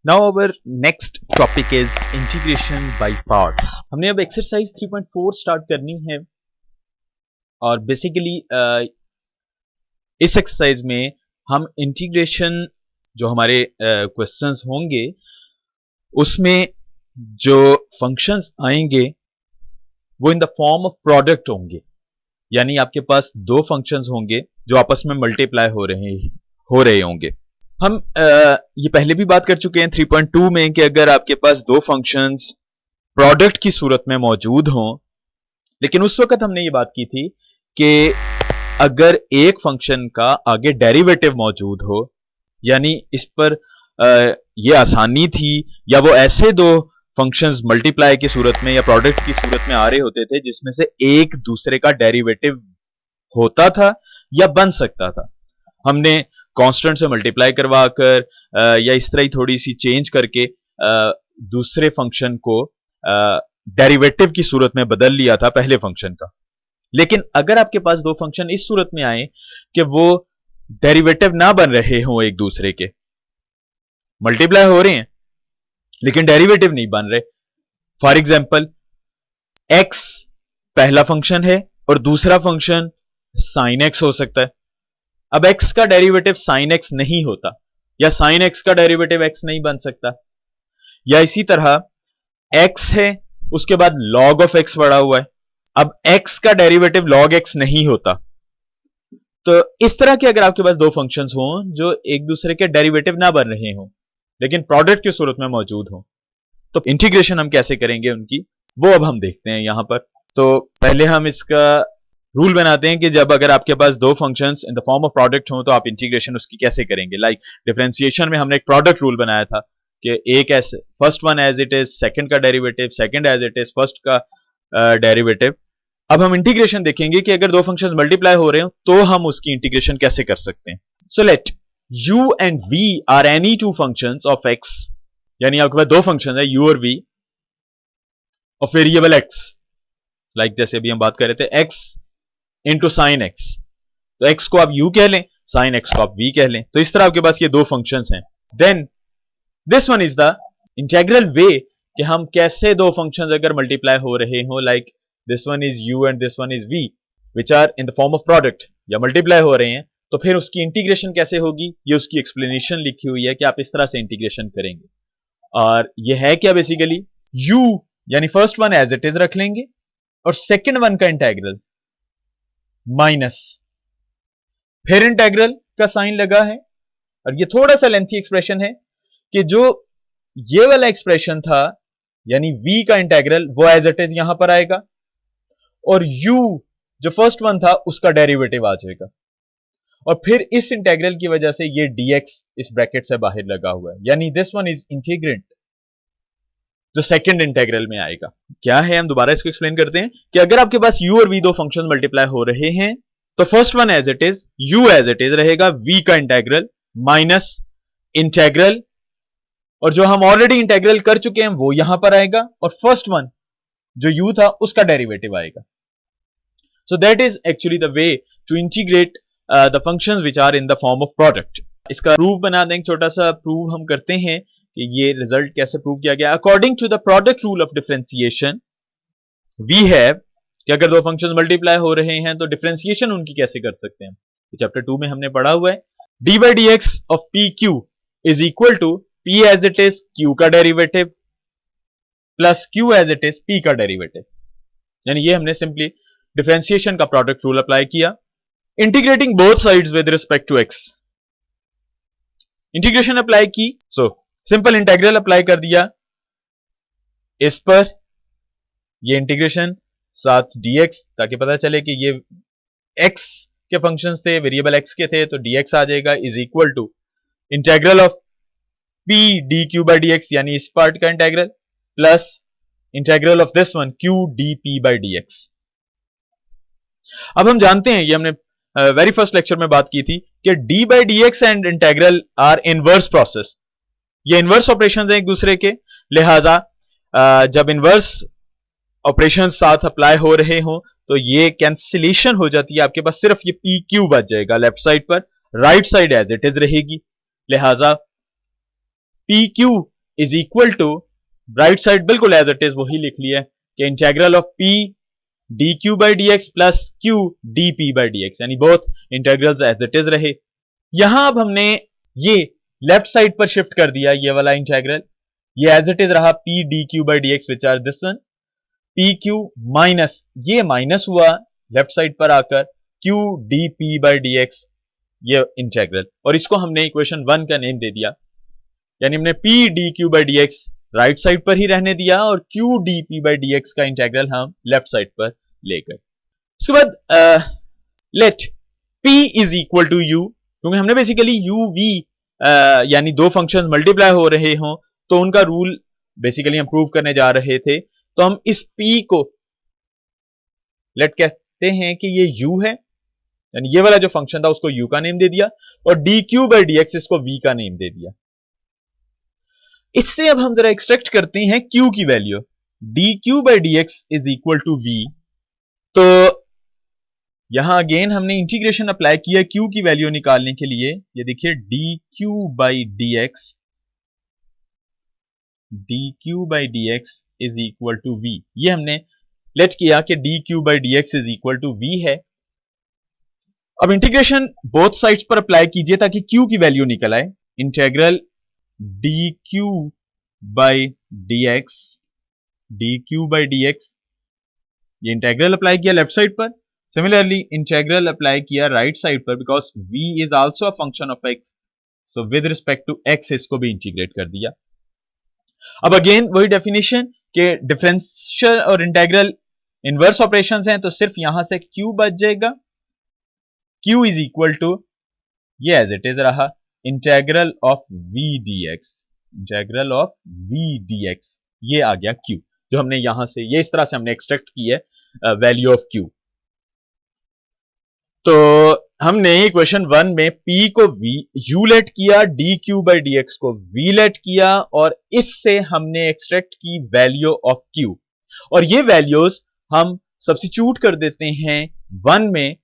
Now our next topic is integration by parts. हमने अब exercise 3.4 start करनी है और बेसिकली इस एक्सरसाइज में हम इंटीग्रेशन जो हमारे क्वेश्चंस होंगे उसमें जो फंक्शंस आएंगे वो इन द फॉर्म ऑफ प्रोडक्ट होंगे, यानी आपके पास दो फंक्शंस होंगे जो आपस में मल्टीप्लाई हो रहे होंगे। हम ये पहले भी बात कर चुके हैं 3.2 में कि अगर आपके पास दो फंक्शंस प्रोडक्ट की सूरत में मौजूद हों, लेकिन उस वक्त हमने ये बात की थी कि अगर एक फंक्शन का आगे डेरिवेटिव मौजूद हो, यानी इस पर ये आसानी थी, या वो ऐसे दो फंक्शंस मल्टीप्लाई की सूरत में या प्रोडक्ट की सूरत में आ रहे होते थे जिसमें से एक दूसरे का डेरिवेटिव होता था या बन सकता था। हमने कांस्टेंट से मल्टीप्लाई करवाकर या इस तरह ही थोड़ी सी चेंज करके दूसरे फंक्शन को डेरिवेटिव की सूरत में बदल लिया था पहले फंक्शन का। लेकिन अगर आपके पास दो फंक्शन इस सूरत में आए कि वो डेरिवेटिव ना बन रहे हों, एक दूसरे के मल्टीप्लाई हो रहे हैं लेकिन डेरिवेटिव नहीं बन रहे, फॉर एग्जाम्पल x पहला फंक्शन है और दूसरा फंक्शन sin x हो सकता है। अब x का डेरिवेटिव sin x नहीं होता या sin x का डेरिवेटिव x नहीं बन सकता, या इसी तरह x है उसके बाद log of x पड़ा हुआ है, अब x का डेरिवेटिव log x नहीं होता। तो इस तरह के अगर आपके पास दो फंक्शंस हों जो एक दूसरे के डेरिवेटिव ना बन रहे हों लेकिन प्रोडक्ट की सूरत में मौजूद हों, तो इंटीग्रेशन हम कैसे करेंगे उनकी, वो अब हम देखते हैं यहां पर। तो पहले हम इसका रूल बनाते हैं कि जब अगर आपके पास दो फंक्शंस in the form of product हो तो आप इंटीग्रेशन उसकी कैसे करेंगे। लाइक डिफरेंशिएशन में हमने एक प्रोडक्ट रूल बनाया था कि एक ऐसे first one as it is second का derivative, second as it is first का डेरिवेटिव। अब हम इंटीग्रेशन देखेंगे कि अगर दो फंक्शंस मल्टीप्लाई हो रहे हो तो हम उसकी इंटीग्रेशन कैसे कर सकते हैं। So let u and v are any two functions of x, यानी आपके पास दो फंक्शन है u और v of variable x, like जैसे अभी हम बात कर रहे थे x इंटू साइन x, तो x को आप u कह लें, साइन x को आप v कह लें। तो इस तरह आपके पास ये दो फंक्शंस हैं। Then this one is the integral way कि हम कैसे दो फंक्शंस अगर मल्टीप्लाई हो रहे हो, like this one is u and this one is v which are in the form of product, या मल्टीप्लाई हो रहे हैं, तो फिर उसकी इंटीग्रेशन कैसे होगी, ये उसकी एक्सप्लेनेशन लिखी हुई है कि आप इस तरह से इंटीग्रेशन करेंगे। और ये है क्या, बेसिकली u यानी first one as it is रख लेंगे और सेकंड वन का इंटीग्रल माइनस, फिर इंटीग्रल का साइन लगा है। और ये थोड़ा सा लेंथी एक्सप्रेशन है कि जो ये वाला एक्सप्रेशन था यानी v का इंटीग्रल वो एज इट इज यहां पर आएगा और u जो फर्स्ट वन था उसका डेरिवेटिव आ जाएगा, और फिर इस इंटीग्रल की वजह से ये dx इस ब्रैकेट से बाहर लगा हुआ है, यानी दिस वन इज इंटीग्रेंट जो सेकंड इंटीग्रल में आएगा। क्या है, हम दोबारा इसको एक्सप्लेन करते हैं कि अगर आपके पास u और v दो फंक्शन मल्टीप्लाई हो रहे हैं तो first one as it is u as it is रहेगा v का इंटीग्रल माइनस इंटीग्रल, और जो हम ऑलरेडी इंटीग्रल कर चुके हैं वो यहां पर आएगा, और फर्स्ट वन जो u था उसका डेरिवेटिव आएगा। So that is actually the way to integrate the functions which are in the form of product. इसका प्रूफ बना देंगे, छोटा सा प्रूफ हम करते हैं कि ये रिजल्ट कैसे प्रूव किया गया। According to the product rule of differentiation we have कि अगर दो फंक्शंस मल्टीप्लाई हो रहे हैं तो डिफरेंशिएशन उनकी कैसे कर सकते हैं, चैप्टर 2 में हमने पढ़ा हुआ है। D by D X of P Q is equal to P as it is Q का derivative plus Q as it is P का डेरिवेटिव, यानी ये हमने सिंपली डिफरेंशिएशन का प्रोडक्ट रूल अप्लाई किया। Integrating both sides with respect to X, integration apply की, so simple integral apply कर दिया इस पर, ये इंटीग्रेशन साथ dx, ताकि पता चले कि ये x के फंक्शंस थे, वेरिएबल x के थे, तो dx आ जाएगा is equal to integral of p dq by dx, यानी इस पार्ट का integral plus integral of this one q dp by dx। अब हम जानते हैं, ये हमने वेरी फर्स्ट लेक्चर में बात की थी कि d by dx and integral are inverse process, ये इनवर्स ऑपरेशंस हैं एक दूसरे के, लिहाजा जब इनवर्स ऑपरेशन साथ अप्लाई हो रहे हो तो ये कैंसिलेशन हो जाती है, आपके पास सिर्फ ये पी क्यू बच जाएगा लेफ्ट साइड पर, right side as it is रहेगी, लिहाजा P Q is equal to, right side बिल्कुल एज इट इज वही लिख लिया कि integral of P D Q by D X plus Q D P by D X, यानी both integrals as it is रहे। यहां अब हमने ये लेफ्ट साइड पर शिफ्ट कर दिया, ये वाला इंटीग्रल, ये एज इट इज रहा p D Q by D x which are this one, p q minus, ये माइनस हुआ लेफ्ट साइड पर आकर q D P by D x, ये इंटीग्रल, और इसको हमने इक्वेशन 1 का नेम दे दिया, यानी हमने p D Q by D x right side पर ही रहने दिया और q D P by D x का इंटीग्रल हम लेफ्ट साइड पर लेकर। इसके बाद let p is equal to u, क्योंकि हमने बेसिकली u v यानी दो फंक्शंस मल्टीप्लाई हो रहे हों तो उनका रूल बेसिकली हम प्रूव करने जा रहे थे, तो हम इस p को लेट कहते हैं कि ये u है, यानी ये वाला जो फंक्शन था उसको u का नेम दे दिया, और dq बाई dx इसको v का नेम दे दिया। इससे अब हम जरा एक्सट्रैक्ट करते हैं q की वैल्यू, dq by dx is equal to v। तो यहां अगेन हमने इंटीग्रेशन अप्लाई किया q की वैल्यू निकालने के लिए, ये देखिए dq by dx is equal to v, ये हमने लेट किया कि dq by dx is equal to v है। अब इंटीग्रेशन बोथ साइड्स पर अप्लाई कीजिए ताकि q की वैल्यू निकल आए। इंटीग्रल dq बाई dx, ये इंटीग्रल अप्लाई किया लेफ्ट साइड पर, सिमिलरली इंटीग्रल अप्लाई किया राइट साइड पर, because v is also a function of x, so with respect to x इसको भी इंटीग्रेट कर दिया। अब अगेन वही डेफिनेशन के डिफरेंशियल और इंटीग्रल इनवर्स ऑपरेशंस हैं, तो सिर्फ यहां से q बच जाएगा, q इज इक्वल टू, ये एज इट इज रहा, इंटीग्रल ऑफ v dx, ये आ गया q, जो हमने यहां से, ये इस तरह से हमने एक्सट्रैक्ट की है वैल्यू ऑफ q। तो हमने इक्वेशन 1 में p को u लेट किया, dq बाई dx को v लेट किया, और इससे हमने एक्सट्रैक्ट की वैल्यू ऑफ q, और ये वैल्यूज हम सब्स्टिट्यूट कर देते हैं 1 में।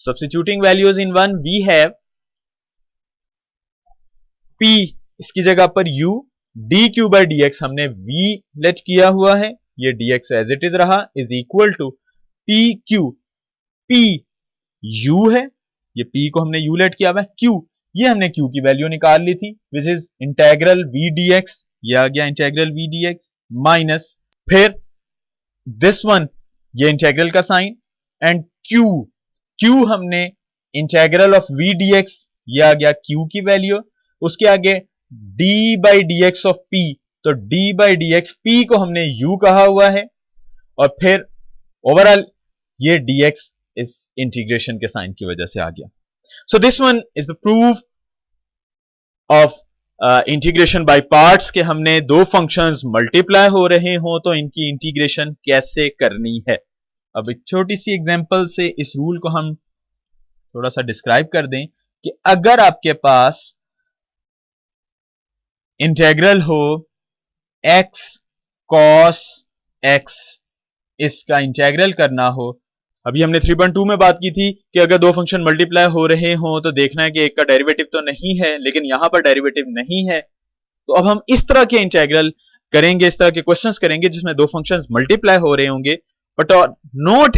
Substituting values in 1 we have p, इसकी जगह पर u, dq बाई dx हमने v लेट किया हुआ है, ये dx एज इट इज रहा, is equal to pq, p u है, ये p को हमने u लेट किया हुआ है, q, ये हमने q की वैल्यू निकाल ली थी which is integral v dx, ये आ गया इंटीग्रल v dx, माइनस फिर दिस वन, ये इंटीग्रल का साइन, एंड q हमने इंटीग्रल ऑफ v dx, ये आ गया q की वैल्यू, उसके आगे d by dx of p, तो d बाई dx p को हमने u कहा हुआ है, और फिर ओवरऑल ये dx इस इंटीग्रेशन के साइन की वजह से आ गया। So this one is the proof of integration by parts, के हमने दो फंक्शंस मल्टीप्लाई हो रहे हो तो इनकी इंटीग्रेशन कैसे करनी है। अब एक छोटी सी एग्जांपल से इस रूल को हम थोड़ा सा डिस्क्राइब कर दें कि अगर आपके पास इंटीग्रल हो x cos x, इसका इंटीग्रल करना हो। अभी हमने 3.2 में बात की थी कि अगर दो फंक्शन मल्टीप्लाई हो रहे हो तो देखना है कि एक का डेरिवेटिव तो नहीं है, लेकिन यहां पर डेरिवेटिव नहीं है, तो अब हम इस तरह के इंटीग्रल करेंगे, इस तरह के क्वेश्चंस करेंगे जिसमें दो फंक्शंस मल्टीप्लाई हो रहे होंगे but not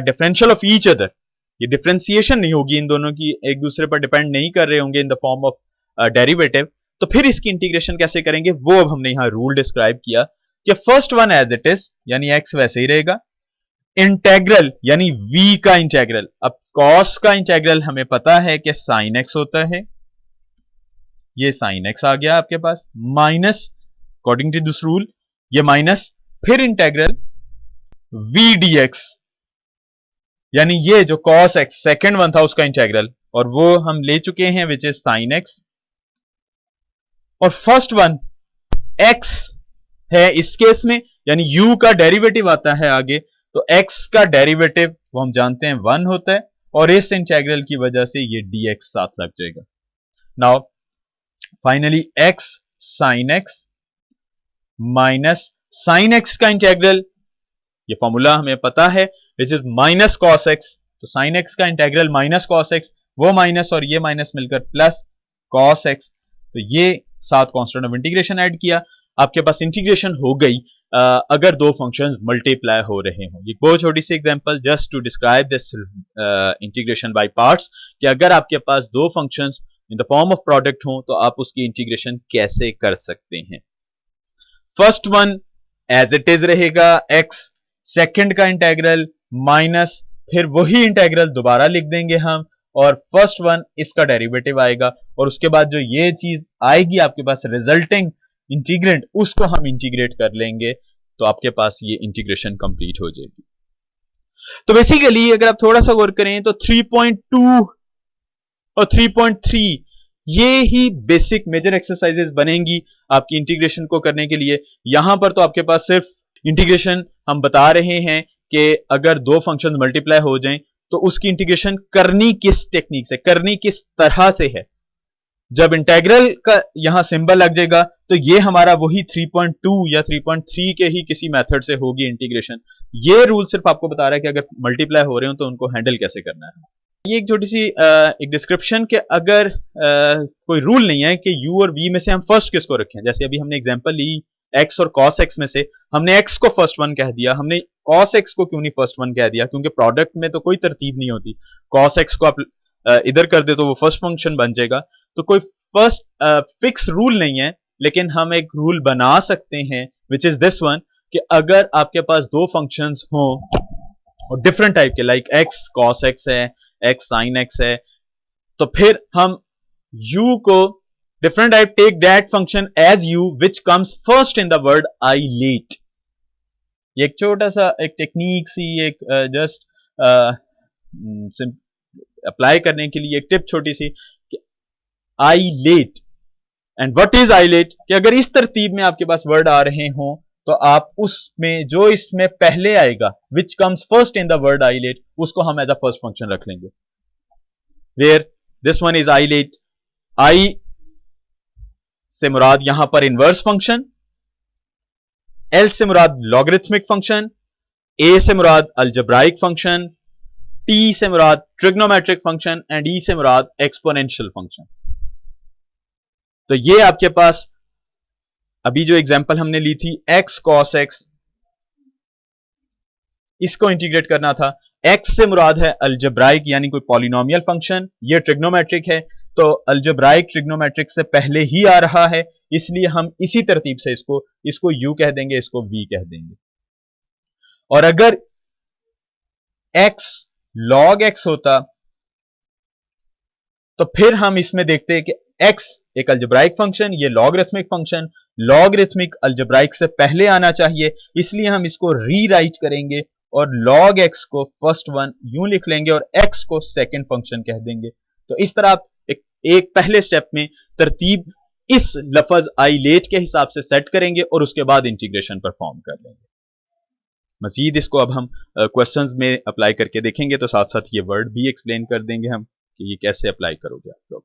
differential of each other, ये डिफरेंशिएशन नहीं होगी इन दोनों की, एक दूसरे पर डिपेंड नहीं कर रहे होंगे इन द फॉर्म ऑफ डेरिवेटिव। तो फिर इसकी इंटीग्रेशन कैसे करेंगे वो अब हमने यहां रूल डिस्क्राइब किया कि first one as it is, यानी x वैसे ही रहेगा, इंटेग्रल यानी v का इंटेग्रल, अब cos का इंटेग्रल हमें पता है कि sin x होता है, ये sin x आ गया आपके पास, minus according to this rule ये माइनस, फिर इंटेग्रल v dx, यानी ये जो cos x सेकेंड वन था उसका इंटेग्रल, और वो हम ले चुके हैं विच इज sin x, और फर्स्ट वन x है इस केस में, यानी u का डेरिवेटिव आता है आगे, तो x का डेरिवेटिव वो हम जानते हैं 1 होता है, और इस इंटीग्रल की वजह से ये dx साथ लग जाएगा। Now finally x sin x minus sin x का इंटीग्रल, ये फॉर्मूला हमें पता है which is minus cos x, तो sin x का इंटीग्रल माइनस cos x, वो माइनस और ये माइनस मिलकर प्लस cos x, तो ये साथ कांस्टेंट ऑफ इंटीग्रेशन ऐड किया, आपके पास इंटीग्रेशन हो गई अगर दो फंक्शंस मल्टीप्लाई हो रहे हों। ये बहुत छोटी सी example just to describe this integration by parts कि अगर आपके पास दो फंक्शंस in the form of product हो तो आप उसकी इंटीग्रेशन कैसे कर सकते हैं। First one as it is रहेगा x, सेकंड का इंटेग्रल माइनस फिर वही इंटेग्रल दोबारा लिख देंगे हम, और फर्स्ट वन इसका डेरिवेटिव आएगा, और उसके बाद जो ये चीज आएगी आपके पास रिजल्टिंग इंटीग्रेंट, उसको हम इंटीग्रेट कर लेंगे, तो आपके पास ये इंटीग्रेशन कंप्लीट हो जाएगी। तो बेसिकली अगर आप थोड़ा सा गौर करें तो 3.2 और 3.3 ये ही बेसिक मेजर एक्सरसाइजेस बनेंगी आपकी इंटीग्रेशन को करने के लिए। यहां पर तो आपके पास सिर्फ इंटीग्रेशन हम बता रहे हैं कि अगर दो फंक्शन मल्टीप्लाई हो जाएं तो उसकी इंटीग्रेशन करनी किस टेक्निक से, करनी किस तरह से है। जब इंटेग्रल का यहां सिंबल लग जाएगा तो ये हमारा वही 3.2 या 3.3 के ही किसी मेथड से होगी इंटीग्रेशन। ये रूल सिर्फ आपको बता रहा है कि अगर मल्टीप्लाई हो रहे हो तो उनको हैंडल कैसे करना है। ये एक छोटी सी एक डिस्क्रिप्शन के अगर कोई रूल नहीं है कि u और v में से हम फर्स्ट किसको रखें। जैसे अभी हमने एग्जांपल ली x और cos x में से, हमने x को फर्स्ट वन कह दिया, हमने cos x को क्यों नहीं फर्स्ट वन कह दिया, क्योंकि प्रोडक्ट में तो कोई तरतीब नहीं होती। cos x को आप इधर कर दे तो वो फर्स्ट फंक्शन बन जाएगा, तो कोई फर्स्ट फिक्स रूल नहीं है, लेकिन हम एक रूल बना सकते हैं विच इज दिस वन कि अगर आपके पास दो फंक्शंस हों और डिफरेंट टाइप के, लाइक x cos x है, x sin x है, तो फिर हम u को different type take that function as u which comes first in the word I late. ये एक छोटा सा एक टेक्निक सी, एक जस्ट अप्लाई करने के लिए एक टिप छोटी सी कि I let and what is I let, कि अगर इस तरतीब में आपके पास वर्ड आ रहे हों तो आप उसमें जो इसमें पहले आएगा which comes first in the word I let, उसको हम एज अ फर्स्ट फंक्शन रख लेंगे। Where this one is ILATE, I से मुराद यहां पर इनवर्स फंक्शन, एल से मुराद लॉगरिथमिक फंक्शन, ए से मुराद अलजेब्राइक फंक्शन, टी से मुराद ट्रिग्नोमेट्रिक फंक्शन एंड ई से मुराद एक्सपोनेंशियल फंक्शन। तो ये आपके पास अभी जो एग्जांपल हमने ली थी x cos x, इसको इंटीग्रेट करना था। x से मुराद है अलजेब्राइक यानी कोई पॉलिनोमियल फंक्शन, ये ट्रिग्नोमेट्रिक है, तो अलजेब्राइक ट्रिग्नोमेट्रिक से पहले ही आ रहा है, इसलिए हम इसी तरतीब से इसको u कह देंगे, इसको v कह देंगे। और अगर x log x होता तो फिर हम इसमें देखते हैं कि x एक अलजेब्राइक फंक्शन, ये लॉगरिथमिक फंक्शन, लॉगरिथमिक अलजेब्राइक से पहले आना चाहिए, इसलिए हम इसको रीराइट करेंगे और log x को फर्स्ट वन यूं लिख लेंगे और x को सेकंड फंक्शन कह देंगे। तो इस तरह आप एक पहले स्टेप में तरतीब इस लफ्ज आई लेट के हिसाब से सेट करेंगे और उसके बाद इंटीग्रेशन परफॉर्म कर लेंगे। मजीद इसको अब हम क्वेश्चंस में अप्लाई करके देखेंगे, तो साथ साथ ये वर्ड भी एक्सप्लेन कर देंगे हम कि ये कैसे अप्लाई करोगे आप लोग।